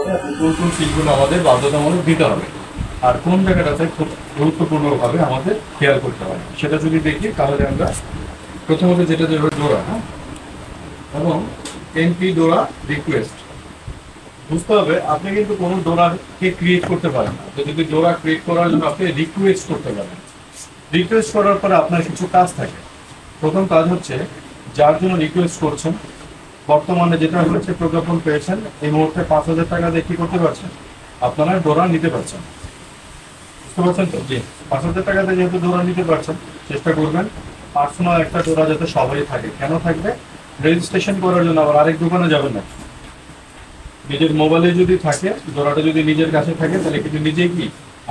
হবে কোন কোন সিলগুলো আমাদের বাধ্যতামূলক দিতে হবে আর কোন জায়গাটাতে খুব গুরুত্বপূর্ণভাবে আমাদের খেয়াল করতে হবে সেটা যদি দেখি তাহলে আমরা প্রথমত যেটা দেবো ডোরা, হ্যাঁ, এবং এনপি ডোরা রিকোয়েস্ট। বুঝতে হবে আপনি কিন্তু কোনো ডোরাকে ক্রিয়েট করতে পারেন না, তো যদি ডোরা ক্রিয়েট করার জন্য আপনি রিকোয়েস্ট করতে পারেন। রিকোয়েস্ট করার পরে আপনার কিছু কাজ থাকে। প্রথম কাজ হচ্ছে যার জন্য রিকোয়েস্ট করছেন বর্তমানে যেটা হচ্ছে প্রজ্ঞাপন পেয়েছেন এই মুহূর্তে 5,000 টাকা দিয়ে কি করতে পারছেন, আপনারা ডোরা নিতে পারছেন। বুঝতে পারছেন তো? জি। 5,000 টাকাতে যেহেতু ডোরা নিতে পারছেন, চেষ্টা করবেন পার্সোনাল একটা ডোরা যাতে সবাই থাকে। কেন থাকবে? রেজিস্ট্রেশন করার জন্য আবার আরেক দোকানে যাবেন না। নিজের মোবাইলে যদি থাকে ডোরাটা, যদি নিজের কাছে থাকে তাহলে কিন্তু নিজেই কি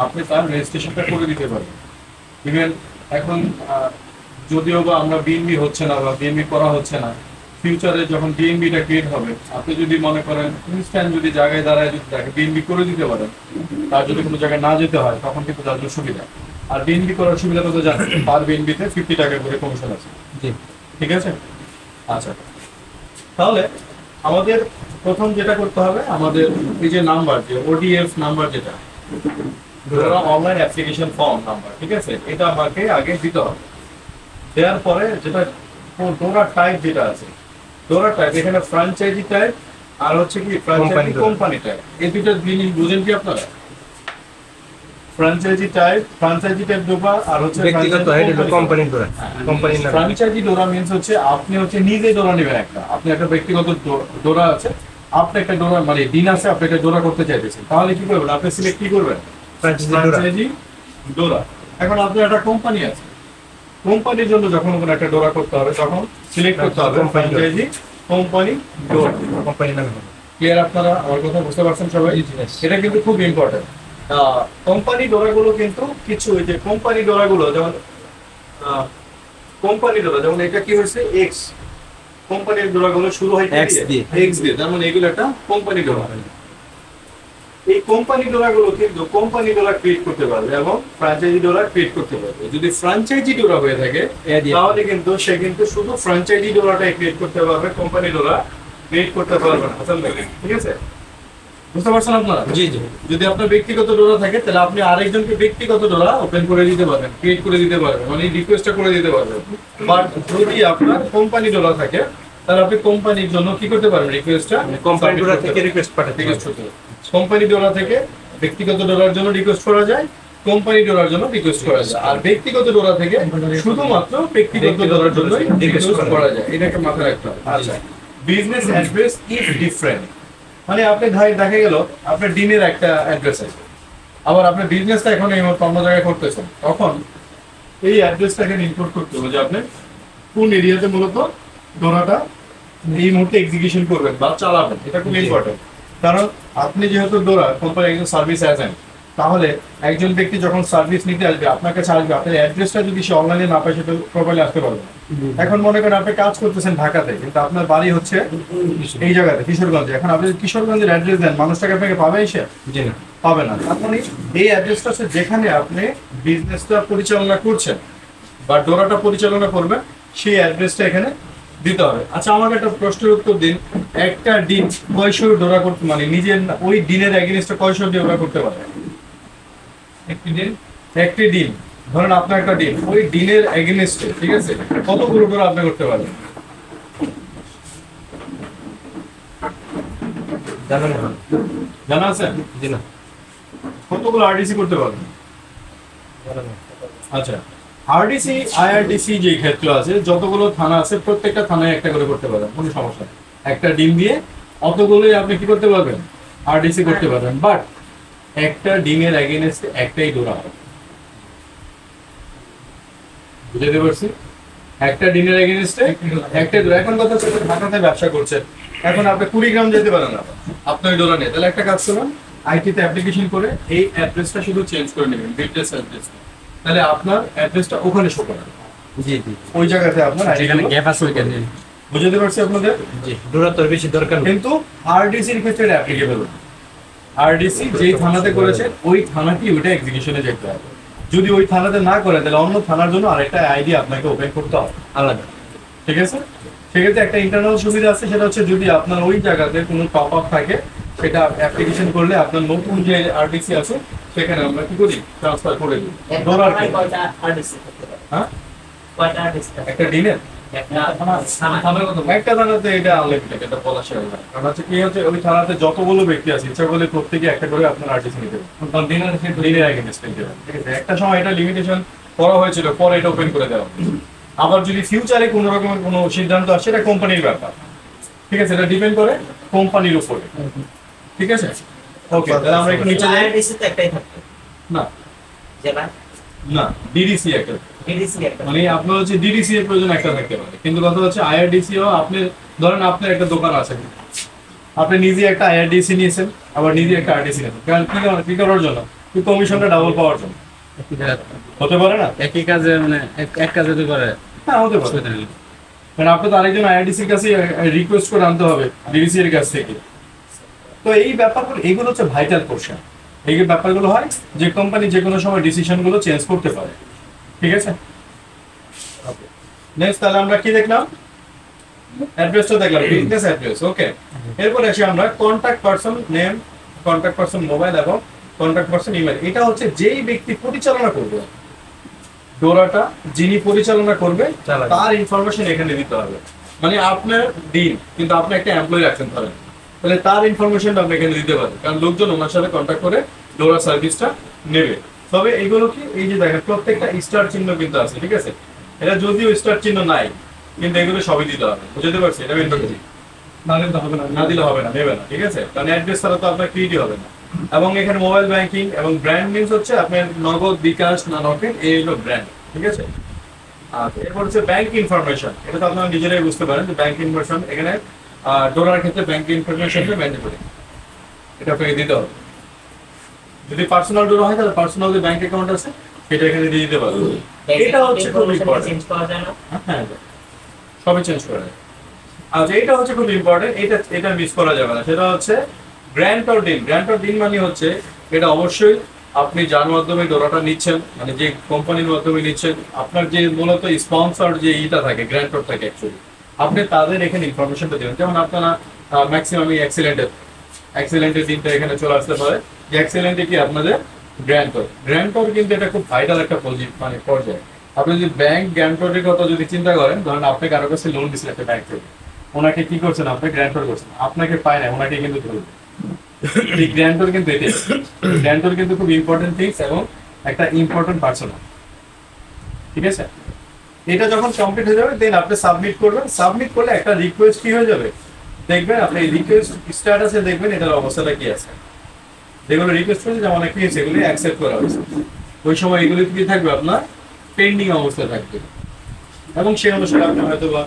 আপনি তার রেজিস্ট্রেশনটা করে দিতে পারবেন। ইভেন এখন যদিও বা আমরা বিএনবি হচ্ছে না বা বিএনবি করা হচ্ছে না, ফিউচারে যখন বিএনবিটা ক্রিয়েট হবে আপনি যদি মনে করেন ইনস্ট্যান্ট যদি জায়গায় দাঁড়ায় যদি তাকে বিএনবি করে দিতে পারেন, তার যদি কোনো জায়গায় না যেতে হয় তখন কিন্তু তার জন্য সুবিধা। আর বিএনবি করার সুবিধাটা তো জানেন, পার বিএনবিতে 50 টাকা করে কমিশন আছে। জি, ঠিক আছে। আচ্ছা, তাহলে আমাদের প্রথম যেটা করতে হবে, আমাদের এই যে নাম্বার, যে ওডিএফ নাম্বার, যেটা অনলাইন অ্যাপ্লিকেশন ফর্ম নাম্বার, ঠিক আছে, এটা আমাকে আগে দিতে হবে। দেওয়ার পরে যেটা ডোরা টাইপ যেটা আছে, ডোরা টাইপ এখানে ফ্র্যাঞ্চাইজি টাইপ আর হচ্ছে কি ফ্র্যাঞ্চাইজি কোম্পানি টাইপ, এই দুটো জিনিস বুঝেন কি আপনারা? ফ্র্যাঞ্চাইজি টাইপ ডোরা আর হচ্ছে ব্যক্তিগত কোম্পানি ডোরা। কোম্পানির নাম ফ্র্যাঞ্চাইজি ডোরা মিন্স হচ্ছে আপনি হচ্ছে নিজে ডোরা নেবেন একটা, আপনি একটা ব্যক্তিগত ডোরা আছে, আপনি একটা ডোরা মানে দিন আছে, আপনি একটা ডোরা করতে চাইতেছেন, তাহলে কি করবেন? আপনি সিলেক্ট কি করবেন? ফ্র্যাঞ্চাইজি ডোরা। এখন আপনার একটা কোম্পানি আছে, কোম্পানির জন্য যখন কোনো একটা ডোরা করতে হবে তখন সিলেক্ট করতে হবে ফ্র্যাঞ্চাইজি কোম্পানি ডোরা। কোম্পানির নাম ক্লিয়ার? আপনারা আমার কথা বুঝতে পারছেন সবাই? এটা কিন্তু খুব ইম্পর্টেন্ট। কোম্পানি ডোরাগুলো কিন্তু কিছু, ওই যে কোম্পানি ডোরাগুলো যেমন এটা কি হয়েছে এক্স, কোম্পানির ডোরাগুলো শুরু হয় এক্স দিয়ে, তার মানে এগুলো একটা কোম্পানি ডোরা। এই কোম্পানি ডোরাগুলো কিন্তু কোম্পানি ডোরা ক্রিয়েট করতে পারবে এবং ফ্র্যাঞ্চাইজি ডোরা ক্রিয়েট করতে পারবে। যদি ফ্র্যাঞ্চাইজি ডোরা হয়ে থাকে তাহলে কিন্তু সে কিন্তু শুধু ফ্র্যাঞ্চাইজি ডোরাটাই ক্রিয়েট করতে পারবে, কোম্পানি ডোরা ক্রিয়েট করতে পারবে না। ঠিক আছে? বুঝতে পারছেন আপনারা? জি জি। যদি আপনার ব্যক্তিগত ডোরা থাকে তাহলে আপনি আরেকজনকে ব্যক্তিগত ডোরা ওপেন করে দিতে পারবেন, ক্রিয়েট করে দিতে পারবেন, মানে রিকোয়েস্টটা করে দিতে পারবেন। বাট যদি আপনার কোম্পানি ডোরা থাকে তাহলে আপনি কোম্পানির জন্য কি করতে পারবেন? রিকোয়েস্টটা কোম্পানি ডোরা থেকে রিকোয়েস্ট পাঠাতে পারবেন। কোম্পানি ডোরা থেকে ব্যক্তিগত ডোরার জন্য রিকোয়েস্ট করা যায়, কোম্পানি ডোরার জন্য রিকোয়েস্ট করা যায়, আর ব্যক্তিগত ডোরা থেকে শুধুমাত্র ব্যক্তিগত ডোরার জন্য রিকোয়েস্ট করা যায়। এটাকে মাথায় রাখতে হবে। আচ্ছা, বিজনেস অ্যাড্রেস ইজ ডিফারেন্ট, মানে আপনি দেখা গেল আপনার দিনের একটা অ্যাড্রেস আছে, আবার আপনার বিজনেসটা এখন এই মুহূর্তে অন্য জায়গায় করতেছেন, তখন এই অ্যাড্রেসটাকে ইনপুট করতে হবে যে আপনি কোন এরিয়াতে মূলত ডোরাটা এই মুহূর্তে এক্সিকিউশন করবেন বা চালাবেন। এটা খুব ইম্পর্টেন্ট, কারণ আপনি যেহেতু ডোরা কোম্পানি একজন সার্ভিস এজেন্ট, তাহলে একজন ব্যক্তি যখন সার্ভিস নিতে আসবে আপনার কাছে আসবে, আপনার অ্যাড্রেসটা যদি সে অনলাইনে না পায় সেটা প্রপারলি আসতে পারবে না। এখন মনে করেন আপনি কাজ করতেছেন ঢাকাতে, কিন্তু আপনার বাড়ি হচ্ছে এই জায়গাতে কিশোরগঞ্জে, এখন আপনি কিশোরগঞ্জের অ্যাড্রেস দেন, মানুষটাকে আপনাকে পাবে এসে? জি না, পাবে না। আপনি এই অ্যাড্রেসটা হচ্ছে যেখানে আপনি বিজনেসটা পরিচালনা করছেন বা ডোরাটা পরিচালনা করবেন, সেই অ্যাড্রেসটা এখানে দিতে হবে। আচ্ছা, আমাকে একটা প্রশ্নের উত্তর দিন, একটা দিন কয়শো ডোরা করতে, মানে নিজের ওই দিনের এগেইনস্টে কয়শো ডোরা করতে পারে? একটি দিন ধরেন আপনার একটা দিন, ওই দিনের এগেইনস্টে, ঠিক আছে, কতগুলো ডোরা আপনি করতে পারবেন? জানা আছে? জি না। কতগুলো আরডিসি করতে পারবেন? আচ্ছা, আরডিসি আইআরডিসি যে ক্ষেত্র আছে, যতগুলো থানা আছে প্রত্যেকটা থানায় একটা করে করতে পারবেন, কোনো সমস্যা নেই। একটা ডিম দিয়ে অতগুলোই আপনি কি করতে পারবেন? আরডিসি করতে পারবেন। বাট একটা ডিমের এগেইনস্টে একটাই ডোরা হবে। বুঝতে পারছি? একটা ডিমের এগেইনস্টে একটাই ডোরা। এখন কথা হচ্ছে ঢাকাতে ব্যবসা করছেন, এখন আপনি 20 গ্রাম যেতে পারেন না, আপনার ডোরা নেই, তাহলে একটা কাজ করুন, আইটিতে অ্যাপ্লিকেশন করে এই অ্যাড্রেসটা শুধু চেঞ্জ করে নেবেন, বিজনেস অ্যাড্রেস, তাহলে আপনার অ্যাড্রেসটা ওখানে শো করবে। জি জি, ওই জায়গাতে আপনার যেখানে গ্যাপ আছে ওইখানে। বুঝতে পারছি আপনাদের? জি, ডোরা তো বেশি দরকার, কিন্তু আরডিসির ক্ষেত্রে এটা অ্যাপ্লিকেবল। আরডিসি যেই থানাতে করেছে ওই থানাটি ওইটা এক্সিকিউশনে যেতে হবে। যদি ওই থানাতে না করে তাহলে অন্য থানার জন্য আরেকটা আইডি আপনাকে ওপেন করতে হবে আলাদা। ঠিক আছে? সেক্ষেত্রে একটা ইন্টারনাল সুবিধা আছে, সেটা হচ্ছে যদি আপনার ওই জায়গাতে কোনো টপ আপ থাকে সেটা অ্যাপ্লিকেশন করলে আপনার নতুন যে আরডিসি আছে সেখানে আমরা কি করি ট্রান্সফার করে দিই ডোরার ক্ষেত্রে। হ্যাঁ একটা দিনের একটা থানাতে এটা আনলিমিটেড, এটা বলা শেয়ার হয়। কারণ হচ্ছে কি হচ্ছে ওই থানাতে যতগুলো ব্যক্তি আছে ইচ্ছা করলে প্রত্যেকে একটা করে আপনার আরটিসি নিতে পারেন, কারণ দিনের এগেইনস্ট নিতে পারেন, ঠিক আছে। একটা সময় এটা লিমিটেশন করা হয়েছিল, পরে এটা ওপেন করে দেওয়া হয়েছে। আবার যদি ফিউচারে কোনো রকমের কোনো সিদ্ধান্ত আসে এটা কোম্পানির ব্যাপার, ঠিক আছে, এটা ডিপেন্ড করে কোম্পানির উপরে, ঠিক আছে। ওকে, তাহলে আমরা একটু নিচে যাই। না না, ডিডিসি একটা, মানে আপনার হচ্ছে ডিডিসি এর প্রয়োজন একটা থাকতে পারে, কিন্তু কথা হচ্ছে আইআরডিসি ও আপনি ধরেন আপনার একটা দোকান আছে, আপনি নিজে একটা আইআরডিসি নিয়েছেন, আবার নিজে একটা আরডিসি নিয়েছেন, কারণ কি করার জন্য? কি কমিশনটা ডাবল পাওয়ার জন্য। হতে পারে না একই কাজে মানে এক কাজে তো করে। হ্যাঁ হতে পারে, কারণ আপনি তো আরেকজন আইআরডিসির কাছে রিকোয়েস্ট করে আনতে হবে ডিডিসি এর কাছ থেকে। তো এই ব্যাপারগুলো এগুলো হচ্ছে ভাইটাল পোর্শন। এই ব্যাপারগুলো হয় যে কোম্পানি যে কোনো সময় ডিসিশন গুলো চেঞ্জ করতে পারে, ঠিক আছে। নেক্সট তাহলে আমরা কি দেখলাম? অ্যাড্রেসটা দেখলাম, বিজনেস অ্যাড্রেস। ওকে, এরপর আসি আমরা contact person name, contact person mobile এবং কন্টাক্ট পারসন ইমেল। এটা হচ্ছে যেই ব্যক্তি পরিচালনা করবে ডোরাটা, যিনি পরিচালনা করবে তার ইনফরমেশন এখানে দিতে হবে। মানে আপনার দিন, কিন্তু আপনি একটা এমপ্লয়ি রাখছেন ধরেন, তাহলে তার ইনফরমেশনটা আপনি এখানে দিতে পারেন, কারণ লোকজন ওনার সাথে কন্ট্যাক্ট করে ডোরা সার্ভিসটা নেবে। তবে এইগুলো কি, এই যে দেখেন প্রত্যেকটা স্টার চিহ্ন কিন্তু আছে, ঠিক আছে। এটা যদিও স্টার চিহ্ন নাই, কিন্তু এগুলো সবই দিতে হবে, বুঝতে পারছি? এটা মেন কথা, না দিলে হবে না, নেবে না, ঠিক আছে। কারণ অ্যাড্রেস ছাড়া তো আপনার ক্রিয়েটই হবে না। এবং এখানে মোবাইল ব্যাংকিং এবং ব্র্যান্ড মিনস হচ্ছে আপনার নগদ, বিকাশ না নগদ, এই হলো ব্র্যান্ড, ঠিক আছে। আর এরপর হচ্ছে ব্যাংক ইনফরমেশন। এটা তো আপনারা নিজেরাই বুঝতে পারেন যে ব্যাংক ইনফরমেশন এখানে ডোনার ক্ষেত্রে ব্যাংক ইনফরমেশনটা ম্যান্ডেটরি, এটা আপনাকে দিতে হবে। যদি পার্সোনাল ডোনার হয় তাহলে পার্সোনাল যে ব্যাংক অ্যাকাউন্ট আছে সেটা এখানে দিয়ে দিতে পারবে। এটা হচ্ছে খুব ইম্পর্টেন্ট, হ্যাঁ সবই চেঞ্জ করা যায়। আচ্ছা, এটা হচ্ছে খুব ইম্পর্টেন্ট, এটা মিস করা যাবে না। সেটা হচ্ছে গ্র্যান্টর ডিন। গ্র্যান্টর ডিন মানে হচ্ছে এটা অবশ্যই আপনি যার মাধ্যমে ডোরাটা নিচ্ছেন, মানে যে কোম্পানির মাধ্যমে নিচ্ছেন, আপনার যে মূলত স্পন্সর যে ইটা থাকে, গ্র্যান্টর থাকে অ্যাকচুয়ালি, আপনি তাদের এখানে ইনফরমেশনটা দেবেন। যেমন আপনারা ম্যাক্সিমাম অ্যাক্সিলেন্টের দিনটা এখানে চলে আসতে পারে, যে অ্যাক্সিলেন্টে কি আপনাদের গ্র্যান্টর কিন্তু এটা খুব ভাইটাল একটা মানে পর্যায়ে। আপনি যদি ব্যাংক গ্র্যান্টরের কথা যদি চিন্তা করেন, ধরেন আপনি কারো কাছে লোন দিচ্ছেন একটা ব্যাংক থেকে, ওনাকে কি করছেন আপনি গ্র্যান্টর করছেন, আপনাকে পায় না, ওনাকে কিন্তু ধরবে। এই গ্র্যান্টর কিন্তু এটাই, গ্র্যান্টর কিন্তু খুব ইম্পর্টেন্ট থিংস এবং একটা ইম্পর্টেন্ট পার্সন, ঠিক আছে। এটা যখন কমপ্লিট হয়ে যাবে দেন আপনি সাবমিট করবেন। সাবমিট করলে একটা রিকোয়েস্ট কি হয়ে যাবে দেখবেন, আপনি রিকোয়েস্ট স্ট্যাটাসে দেখবেন এটার অবস্থাটা কি আছে। যেগুলো রিকোয়েস্ট করেছে যেমন কি হয়েছে এগুলি অ্যাকসেপ্ট করা হয়েছে, ওই সময় এগুলি কি থাকবে আপনার পেন্ডিং অবস্থায় থাকবে। এবং সেই অনুসারে আপনি হয়তো বা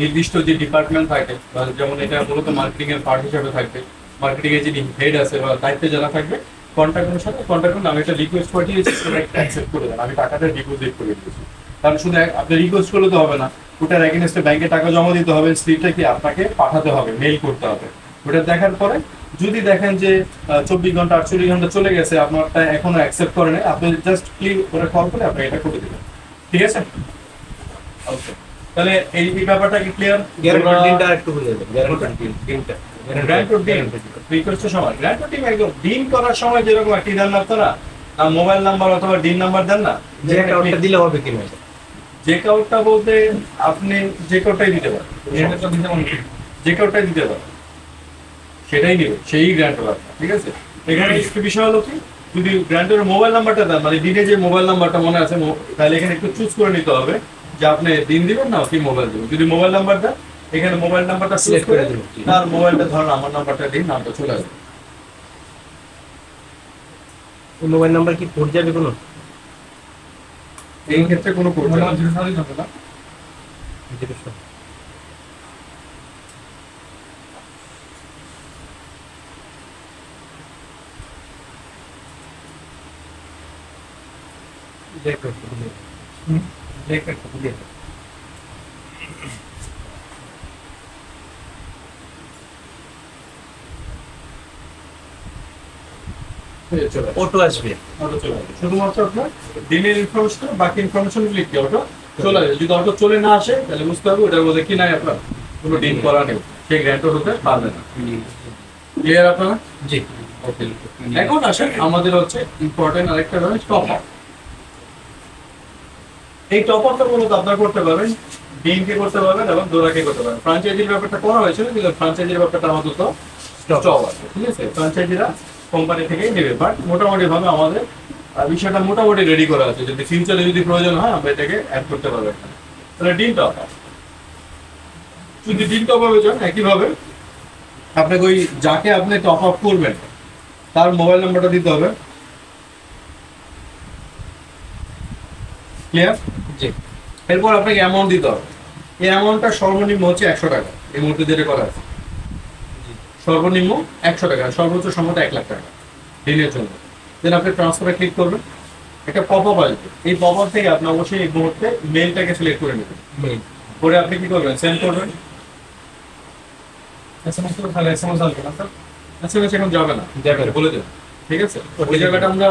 নির্দিষ্ট যে ডিপার্টমেন্ট থাকে, যেমন এটা মূলত মার্কেটিং এর পার্ট হিসেবে থাকবে, মার্কেটিং এর যিনি হেড আছে বা দায়িত্বে যারা থাকবে, কন্ট্যাক্টের সাথে কন্ট্যাক্ট করলে আমি একটা রিকোয়েস্ট পাঠিয়েছি, সেটা একটা অ্যাকসেপ্ট করে দেন, আমি টাকাটা ডিপোজিট করে দিয়েছি। কারণ শুধু আপনি রিকোয়েস্ট করলে তো হবে না, ওটার এগেইনস্টে ব্যাংকে টাকা জমা দিতে হবে, স্লিপটা কি আপনাকে পাঠাতে হবে, মেইল করতে হবে। ওটা দেখার পরে যদি দেখেন যে 24 ঘন্টা 48 ঘন্টা চলে গেছে, আপনারটা এখনো অ্যাকসেপ্ট করে নেই, আপনি জাস্ট ক্লিক করে কল করে আপনি এটা করে দিবেন, ঠিক আছে। ওকে, তাহলে এই ব্যাপারটা কি ক্লিয়ার? গ্যারান্টি দিনটা একটু বলে দেন। গ্যারান্টি দিনটা গ্র্যান্টর ডিন রিকোয়েস্টের সময়, গ্র্যান্টর ডিন একদম ডিন করার সময় যেরকম একটি দেন না আপনারা, মোবাইল নাম্বার অথবা ডিন নাম্বার দেন না, যে অ্যাকাউন্টটা দিলে হবে কিনা? যে কাউটা বলতে আপনি যে কাউটাই দিতে পারেন, যে কাউটাই দিতে পারেন, সেটাই নেবে, সেই গ্র্যান্টর আপনার, ঠিক আছে। এখানে একটু বিষয় হলো কি, যদি গ্র্যান্টরের মোবাইল নাম্বারটা দেন, মানে ডিনে যে মোবাইল নাম্বারটা মনে আছে, তাহলে এখানে একটু চুজ করে নিতে হবে যে আপনি দিন দিবেন না কি মোবাইল দিবেন। যদি মোবাইল নাম্বার দেন, এখানে মোবাইল নাম্বারটা সিলেক্ট করে দিন, তার মোবাইলটা ধরুন আমার নাম্বারটা দিন, নামটা চলে আসবে। মোবাইল নাম্বার কি কোড যাবে কোনো? এই ক্ষেত্রে কোনো কোড যাবে না। অটো আসবে, শুধুমাত্র আপনার দিনের ইনফরমেশন, বাকি ইনফরমেশন লিখতে অটো চলে আসবে। যদি অটো চলে না আসে তাহলে বুঝতে হবে ওটার মধ্যে কি নাই, আপনার কোনো ডিন করা নেই, সেই গ্র্যান্টর হতে পারবে না। ক্লিয়ার আপনারা? জি। ওকে, এখন আসেন আমাদের হচ্ছে ইম্পর্টেন্ট আরেকটা রয়েছে টপ আপ। এই টপ আপটা মূলত আপনারা করতে পারবেন, ডিনকে করতে পারবেন এবং ডোরাকে করতে পারবেন। ফ্র্যাঞ্চাইজির ব্যাপারটা করা হয়েছিল, কিন্তু ফ্র্যাঞ্চাইজির ব্যাপারটা আমাদের তো স্টপ আছে, ঠিক আছে? ফ্র্যাঞ্চাইজিরা কোম্পানি থেকেই নেবে, বাট মোটামুটি ভাবে আমাদের বিষয়টা মোটামুটি রেডি করা আছে। যদি ফিউচারে যদি প্রয়োজন হয় আমরা এটাকে অ্যাড করতে পারবো এখানে। তাহলে ডিন টপ আপ, যদি ডিন টপ আপে যান একইভাবে আপনাকে ওই যাকে আপনি টপ আপ করবেন তার মোবাইল নাম্বারটা দিতে হবে। ক্লিয়ার? জি। এরপর আপনাকে অ্যামাউন্ট দিতে হবে। এই অ্যামাউন্টটা সর্বনিম্ন হচ্ছে 100 টাকা, এই মুহূর্তে যেটা করা আছে সর্বনিম্ন 100 টাকা, সর্বোচ্চ সম্ভবত 1 লাখ টাকা দিনের জন্য। দেন আপনি ট্রান্সফারে ক্লিক করবেন, একটা পপ আপ আসবে। এই পপ আপ থেকে আপনি অবশ্যই এই মুহূর্তে মেইলটাকে সিলেক্ট করে নেবেন। মেইল করে আপনি কি করবেন, সেন্ড করবেন। এসএমএস তো তাহলে এসএমএস আসবে না স্যার, এসএমএস এখন যাবে না, যাবে না। বলে দেবেন, ঠিক আছে? ওই জায়গাটা আমরা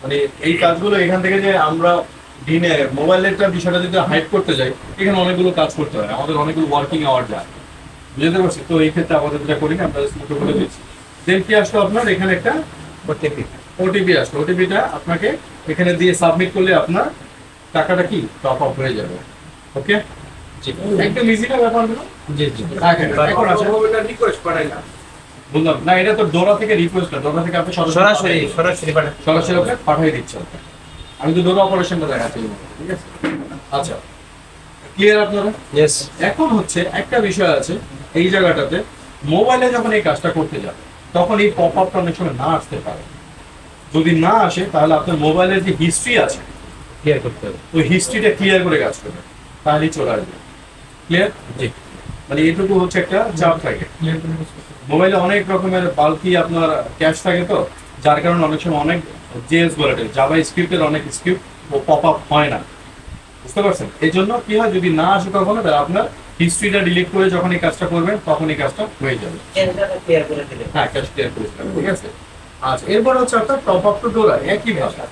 মানে এই কাজগুলো এখান থেকে যে আমরা দিনে মোবাইলের বিষয়টা যদি হাইড করতে যাই, এখানে অনেকগুলো কাজ করতে হয়, আমাদের অনেকগুলো ওয়ার্কিং আওয়ার যায়, বুঝতে পারছি? তো এই ক্ষেত্রে আমাদের যেটা করি না, আমরা স্মুথ করে দিচ্ছি। দেন কি আসলো আপনার এখানে একটা ওটিপি আসলো, ওটিপিটা আপনাকে এখানে দিয়ে সাবমিট করলে আপনার টাকাটা কি টপ আপ হয়ে যাবে। ওকে, জি। একদম ইজি না ব্যাপারগুলো? জি জি। এখন আসেন, রিকোয়েস্ট পাঠাই না। বললাম না, এটা তো ডোরা থেকে রিকোয়েস্ট না, ডোরা থেকে আপনি সরাসরি পাঠাই। সরাসরি আপনি পাঠিয়ে দিচ্ছেন। আমি তো ডোরা অপারেশনটা দেখাচ্ছি, ঠিক আছে? আচ্ছা, ক্লিয়ার আপনারা? ইয়েস। এখন হচ্ছে একটা বিষয় আছে এই জায়গাটাতে, মোবাইলে যখন এই কাজটা করতে যাবে তখন এই পপ আপটা অনেক সময় না আসতে পারে। যদি না আসে তাহলে আপনার মোবাইলের যে হিস্ট্রি আছে ক্লিয়ার করতে হবে। ওই হিস্ট্রিটা ক্লিয়ার করে কাজ করবে, তাহলেই চলে আসবে। ক্লিয়ার? জি। মানে এটুকু হচ্ছে একটা চাপ থাকে। মোবাইলে অনেক রকমের বাল্কি আপনার ক্যাশ থাকে, তো যার কারণে অনেক সময় অনেক জেএস বলে জাভা স্ক্রিপ্টের অনেক স্ক্রিপ্ট ও পপ আপ হয় না, বুঝতে পারছেন? এই জন্য কি হয়, যদি না আসে কখনো তাহলে আপনার হিস্ট্রিটা ডিলিট করে যখন এই কাজটা করবেন তখন এই কাজটা হয়ে যাবে। ক্লিয়ার করে দিলে। হ্যাঁ, ক্যাশ ক্লিয়ার করে দিলাম, ঠিক আছে? আচ্ছা, এরপর হচ্ছে আপনার টপ আপ টু ডোরা একই ভাষা।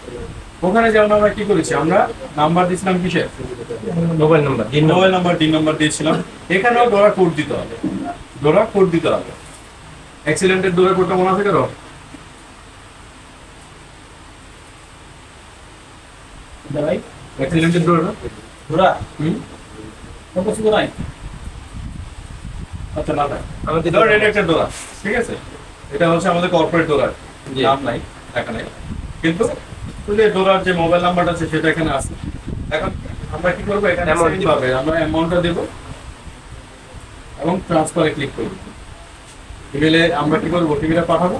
ওখানে যেমন আমরা কি করেছি, আমরা নাম্বার দিয়েছিলাম কিসের? Mobile number, mobile number, dean number দিয়েছিলাম। এখানেও ডোরা কোড দিতে হবে, ডোরা কোড দিতে হবে। অ্যাক্সিডেন্টের ডোরা কোডটা মনে আছে কারো? ভাই অ্যাক্সিডেন্টের ডোরা পুরা কত কিছু নাই। আচ্ছা, না থাক, আমাদের ধর এটা একটা ডোরা, ঠিক আছে? এটা হচ্ছে আমাদের কর্পোরেট ডোরা, জি। নাম নাই, টাকা নাই, কিন্তু ডোরার যে মোবাইল নাম্বারটা আছে সেটা এখানে আছে। এখন আমরা কি করবো, এখানে Amount same ভাবে আমরা অ্যামাউন্টটা দেব এবং ট্রান্সফারে ক্লিক করব। ইমেলে আমরা কি করবো, ওটিপিটা পাঠাবো,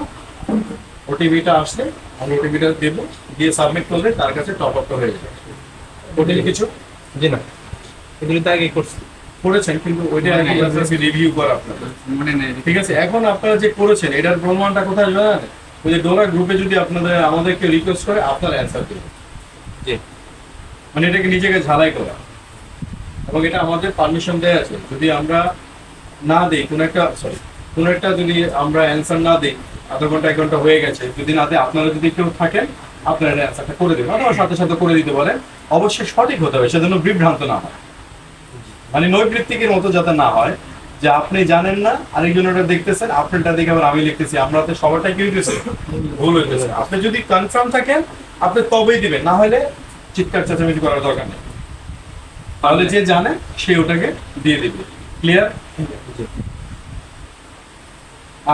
ওটিপিটা আসলে আমরা ওটিপিটা দেবো, দিয়ে সাবমিট করলে তার কাছে টপ আপটা হয়ে যাবে। ওটিপি কিছু জি না, এগুলো তো আগে করছি। করেছেন, কিন্তু ওইটা রিভিউ করা আপনাদের মনে নেই। ঠিক আছে। এখন আপনারা যে করেছেন এটার প্রমাণটা কোথায় আসবে জানেন? ওই যে ডোরা গ্রুপে যদি আপনাদের আমাদেরকে রিকোয়েস্ট করে আপনার অ্যান্সার দেবেন, জি। মানে এটাকে নিজেকে ঝালাই করা, এবং এটা আমাদের পারমিশন দেওয়া আছে। যদি আমরা না দিই কোনো একটা যদি আমরা অ্যান্সার না দিই, আধা ঘন্টা 1 ঘন্টা হয়ে গেছে, যদি না দেয়, আপনারা যদি কেউ থাকেন আপনারা অ্যান্সারটা করে দেবেন, অথবা সাথে সাথে করে দিতে পারেন। অবশ্যই সঠিক হতে হবে, সেজন্য বিভ্রান্ত না হয়, মানে নৈবৃত্তিকের মতো যাতে না হয় যে আপনি জানেন না, আরেকজন ওটা দেখতেছেন, আপনারটা দেখে আবার আমি লিখতেছি, আমরা তো সবারটাই কি হইতেছে, ভুল হইতেছে। আপনি যদি কনফার্ম থাকেন আপনি তবেই দিবেন, না হলে চিৎকার চেঁচামেচি করার দরকার নেই, তাহলে যে জানে সে ওটাকে দিয়ে দিবে। ক্লিয়ার?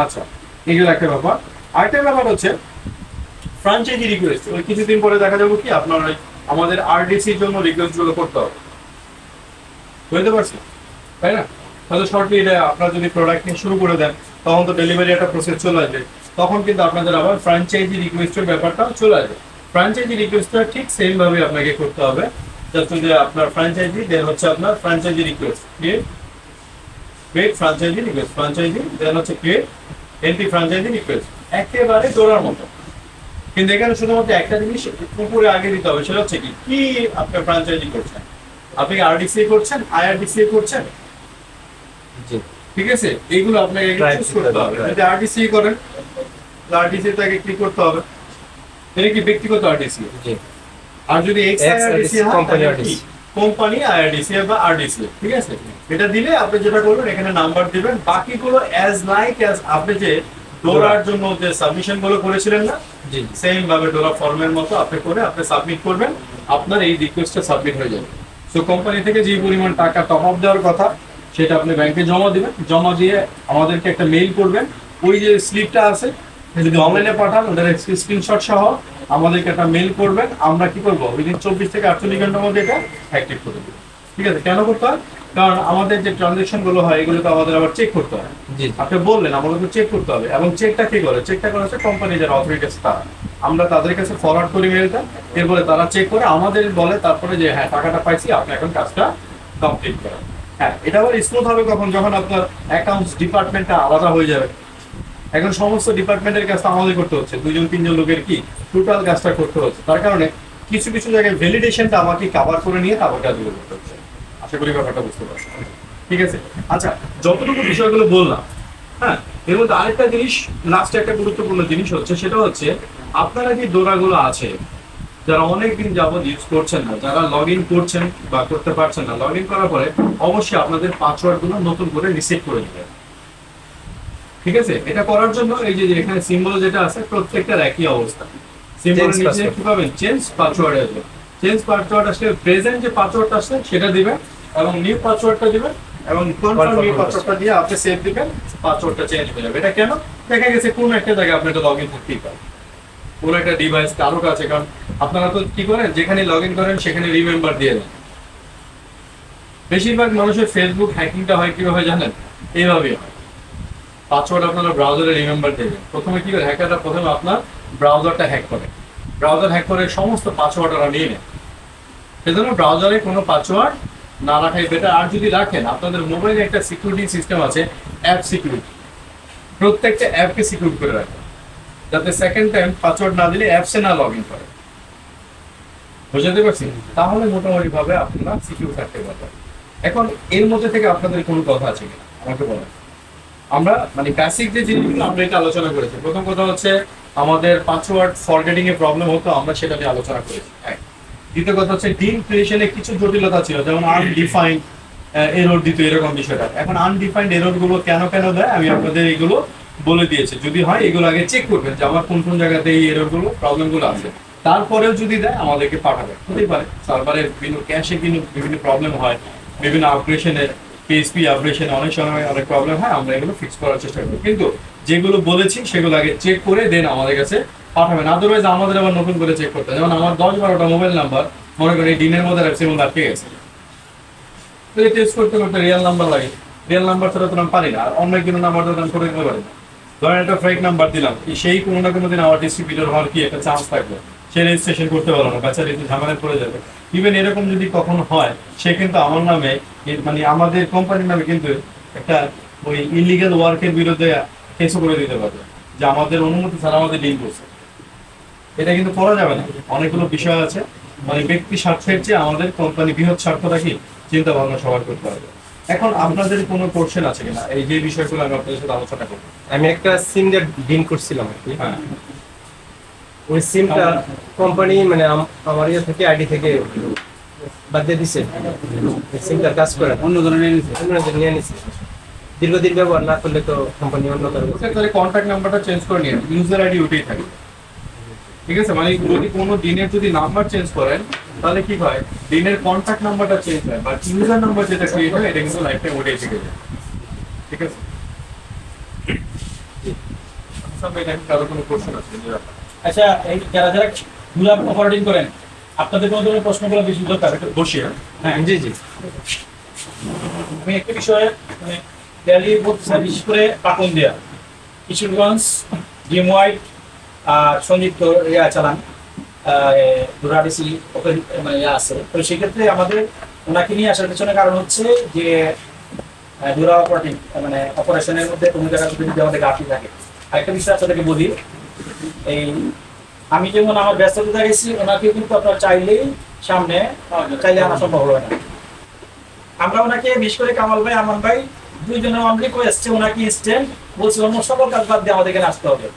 আচ্ছা, এগুলো একটা ব্যাপার। আরেকটা ব্যাপার হচ্ছে ফ্র্যাঞ্চাইজি রিকোয়েস্ট। ওই কিছুদিন পরে দেখা যাবে কি আপনার আমাদের আরডিসির জন্য রিকোয়েস্ট গুলো করতে হবে, বুঝতে পারছি, তাই না? তাহলে শর্টলি এটা আপনারা যদি প্রোডাক্ট নিয়ে শুরু করে দেন, তখন তো ডেলিভারি একটা প্রসেস চলে আসবে, তখন কিন্তু আপনাদের আবার ফ্র্যাঞ্চাইজি রিকোয়েস্টের ব্যাপারটা চলে আসবে। ফ্র্যাঞ্চাইজি রিকোয়েস্টটা ঠিক সেম ভাবে আপনাকে করতে হবে, জাস্ট যে আপনার ফ্র্যাঞ্চাইজি, দেন হচ্ছে আপনার franchise request, create franchise request, franchise, then হচ্ছে ক্রিয়েট এন্টি ফ্র্যাঞ্চাইজি রিকোয়েস্ট, একেবারে ডোরার মতো। কিন্তু এখানে শুধুমাত্র একটা জিনিস উপরে আগে দিতে হবে, সেটা হচ্ছে কি কি আপনি ফ্র্যাঞ্চাইজি করছেন, আপনি কি আরডিসি করছেন, আইআরডিসি করছেন, জি। ঠিক আছে? এইগুলো আপনাকে চুজ করতে হবে। যদি আরডিসি করেন, আরডিসি টাকে ক্লিক করতে হবে, এটা কি ব্যক্তিগত আরডিসি। জি। আর যদি এক্স আরডিসি হয়, কোম্পানি তাহলে আরডিসি, কোম্পানি আইআরডিসি বা আরডিসি, ঠিক আছে? এটা দিলে আপনি যেটা করবেন, এখানে নাম্বার দিবেন, বাকিগুলো অ্যাজ লাইক অ্যাজ আপনি যে ডোরার জন্য যে সাবমিশন গুলো করেছিলেন না, জি সেম ভাবে ডোরা ফর্মের মতো আপনি করে আপনি সাবমিট করবেন, আপনার এই রিকোয়েস্টটা সাবমিট হয়ে যাবে। সো কোম্পানি থেকে যে পরিমাণ টাকা টপ আপ দেওয়ার কথা সেটা আপনি ব্যাংকে জমা দিবেন, জমা দিয়ে আমাদেরকে একটা মেইল করবেন, ওই যে স্লিপটা আছে যদি অনলাইনে পাঠান ওদের স্ক্রিনশট সহ আমাদেরকে একটা মেইল করবেন, আমরা কি করবো উইদিন 24 থেকে 48 ঘন্টার মধ্যে এটা অ্যাক্টিভ করে দেবো। ঠিক আছে, কেন করতে হয়? কারণ আমাদের যে ট্রানজাকশন গুলো হয় এগুলো তো আমাদের আবার চেক করতে হয়। জি আপনি বললেন আমাদের চেক করতে হবে, এবং চেকটা কি করে? চেকটা করে হচ্ছে কোম্পানি যারা অথরিটি আছে তারা, আমরা তাদের কাছে ফরওয়ার্ড করি মেলটা, এরপরে তারা চেক করে আমাদের বলে তারপরে যে হ্যাঁ টাকাটা পাইছি, আপনি এখন কাজটা কমপ্লিট করেন। হ্যাঁ, এটা আবার স্মুথ হবে কখন? যখন আপনার অ্যাকাউন্টস ডিপার্টমেন্টটা আলাদা হয়ে যাবে। এখন সমস্ত ডিপার্টমেন্টের কাজটা আমাদের করতে হচ্ছে, 2-3 লোকের কি টোটাল কাজটা করতে হচ্ছে, তার কারণে কিছু কিছু জায়গায় ভ্যালিডেশনটা আমাকে কভার করে নিয়ে তারপর কাজগুলো করতে হচ্ছে। আশা করি ব্যাপারটা বুঝতে পারছেন। ঠিক আছে, আচ্ছা যতটুকু বিষয়গুলো বললাম, হ্যাঁ এর মধ্যে আরেকটা জিনিস, লাস্টে একটা গুরুত্বপূর্ণ জিনিস হচ্ছে, সেটা হচ্ছে আপনারা যে ডোরাগুলো আছে যারা অনেকদিন যাবত ইউজ করছেন না, যারা লগ ইন করছেন বা করতে পারছেন না, লগ ইন করার পরে অবশ্যই আপনাদের পাসওয়ার্ড গুলো নতুন করে রিসেট করে দিবেন। ঠিক আছে, এটা করার জন্য এই যে এখানে সিম্বল যেটা আছে প্রত্যেকটার একই অবস্থা, সিম্বলের Change নিচে password। কি পাবেন? চেঞ্জ পাসওয়ার্ড আসবে। চেঞ্জ পাসওয়ার্ড আসলে প্রেজেন্ট যে পাসওয়ার্ডটা আসছে সেটা দিবেন, এবং নিউ পাসওয়ার্ডটা দিবেন, এবং কনফার্ম নিউ পাসওয়ার্ডটা দিয়ে আপনি সেভ দিবেন, পাসওয়ার্ডটা চেঞ্জ হয়ে যাবে। এটা কেন? দেখা গেছে কোন একটা জায়গায় আপনি এটা লগ ইন করতেই পারেন, কোন একটা ডিভাইস কারো কাছে, কারণ আপনারা তো কি করেন যেখানে লগ ইন করেন সেখানে রিমেম্বার দিয়ে দেন। বেশিরভাগ মানুষের ফেসবুক হ্যাকিংটা হয় কিভাবে জানেন? এইভাবেই হয়। পাসওয়ার্ড আপনারা ব্রাউজারে রিমেম্বার দেবেন, প্রথমে কি করে হ্যাকাররা প্রথমে আপনার ব্রাউজারটা হ্যাক করে, ব্রাউজার হ্যাক করে সমস্ত পাসওয়ার্ড ওরা নিয়ে নেয়। সেজন্য ব্রাউজারে কোনো পাসওয়ার্ড না রাখাই বেটার। আর যদি রাখেন, আপনাদের মোবাইলে একটা সিকিউরিটি সিস্টেম আছে, অ্যাপ সিকিউরিটি, প্রত্যেকটা অ্যাপকে সিকিউর করে রাখেন, যাতে সেকেন্ড টাইম পাসওয়ার্ড না দিলে অ্যাপসে না লগ ইন করে। বুঝতে পারছি? তাহলে মোটামুটি ভাবে আপনারা সিকিউর থাকতে পারবেন। এখন এর মধ্যে থেকে আপনাদের কোনো কথা আছে কিনা আমাকে বলেন। আমরা মানে বেসিক যে জিনিসগুলো আমরা এটা আলোচনা করেছি, প্রথম কথা হচ্ছে আমাদের পাসওয়ার্ড ফরগেটিং এর প্রবলেম হতো, আমরা সেটা নিয়ে আলোচনা করেছি। দ্বিতীয় কথা হচ্ছে ডিন ক্রিয়েশনে কিছু জটিলতা ছিল, যেমন আনডিফাইন্ড এরর দিত, এরকম বিষয়টা। এখন আনডিফাইন্ড এরর গুলো কেন কেন দেয় আমি আপনাদের এগুলো বলে দিয়েছি। যদি হয় এগুলো আগে চেক করবেন যে আমার কোন কোন জায়গাতে এই এরর গুলো প্রবলেম গুলো আছে, তারপরেও যদি দেয় আমাদেরকে পাঠাবে। হতেই পারে সার্ভারের বিভিন্ন ক্যাশে কিন্তু বিভিন্ন প্রবলেম হয়, বিভিন্ন আপগ্রেশনের পিএসপি আপগ্রেশনে অনেক সময় অনেক প্রবলেম হয়, আমরা এগুলো ফিক্স করার চেষ্টা করি। কিন্তু যেগুলো বলেছি সেগুলো আগে চেক করে দেন আমাদের কাছে পাঠাবেন, আদারওয়াইজ আমাদের আবার নতুন করে চেক করতে হয়। যেমন আমার 10-12টা মোবাইল নাম্বার মনে করি দিনের মধ্যে অ্যাপসের মধ্যে আটকে গেছে, টেস্ট করতে করতে রিয়েল নাম্বার লাগে, রিয়েল নাম্বার ছাড়া তো আমি পারি না, আর অন্য কোনো নাম্বার তো আমি করে দিতে পারি না। ধরেন একটা ফেক নাম্বার দিলাম, সেই কোনো না কোনো দিন আমার ডিস্ট্রিবিউটর হওয়ার কি একটা চান্স থাকবে, সে রেজিস্ট্রেশন করতে পারলো না, বেচারা একটু ঝামেলায় পড়ে যাবে। ইভেন এরকম যদি কখনো হয়, সে কিন্তু আমার নামে মানে আমাদের কোম্পানির নামে কিন্তু একটা ওই ইলিগাল ওয়ার্কের বিরুদ্ধে কেসও করে দিতে পারবে, যে আমাদের অনুমতি ছাড়া আমাদের ডিল করছে। এটা কিন্তু করা যাবে না, অনেকগুলো বিষয় আছে, মানে ব্যক্তি স্বার্থের চেয়ে আমাদের কোম্পানি বৃহৎ স্বার্থটা কি চিন্তা ভাবনা সবার করতে হবে। এখন আপনাদের কোনো কোশ্চেন আছে কিনা এই যে বিষয়গুলো আমি আপনাদের সাথে আলোচনা করবো? আমি একটা সিম দিয়ে ডিন করছিলাম আর কি। হ্যাঁ, ওই সিমটা কোম্পানি মানে আমার ইয়ে থেকে আইডি থেকে বাদ দিয়ে দিছে, সিমটার কাজ করে অন্য ধরনের নিয়ে নিছে। অন্যদের নিয়ে নিছে। দীর্ঘদিন ব্যবহার না করলে তো কোম্পানি অন্য কারো তাহলে কন্ট্যাক্ট নাম্বারটা চেঞ্জ করে নিন, ইউজার আইডি ওটাই থাকে। ঠিক আছে, মানে যদি কোনো দিনের যদি নাম্বার চেঞ্জ করেন তাহলে কি হয়, দিনের কন্ট্যাক্ট নাম্বারটা চেঞ্জ হয়, বাট ইউজার নাম্বার যেটা ক্রিয়েট হয় এটা কিন্তু লাইফ টাইম ওটাই থেকে যায়। ঠিক আছে, এটা কারো কোনো কোশ্চেন আছে? আচ্ছা, এই যারা যারা গুলা অপারেটিং করেন, আপনাদের কোনো ধরনের প্রশ্নগুলো বেশি দরকার। বসিয়ে হ্যাঁ, জি জি আমি একটা বিষয়ে মানে ডেলি বলতে চাই, বিশেষ করে পাকন দেয়া কিশোরগঞ্জ গেম ওয়াইড আর সংযুক্ত ইয়া চালান ডোরাডিসি মানে ইয়া আছে। তো সেক্ষেত্রে আমাদের ওনাকে নিয়ে আসার পেছনে কারণ হচ্ছে যে ডোরা অপারেটিং মানে অপারেশনের মধ্যে কোনো জায়গায় যদি আমাদের ঘাটতি থাকে। আরেকটা বিষয় আপনাদেরকে বলি, এই আমি যেমন আমার ব্যস্ততা গেছি, ওনাকে কিন্তু আপনার চাইলেই সামনে চাইলে আনা সম্ভব হবে না। আমরা ওনাকে বিশেষ করে কামাল ভাই, আমান ভাই দুইজনের অনলি রিকোয়েস্টে ওনাকে ইনস্ট্যান্ট বলছি অন্য সকল কাজ বাদ দিয়ে আমাদের এখানে আসতে হবে।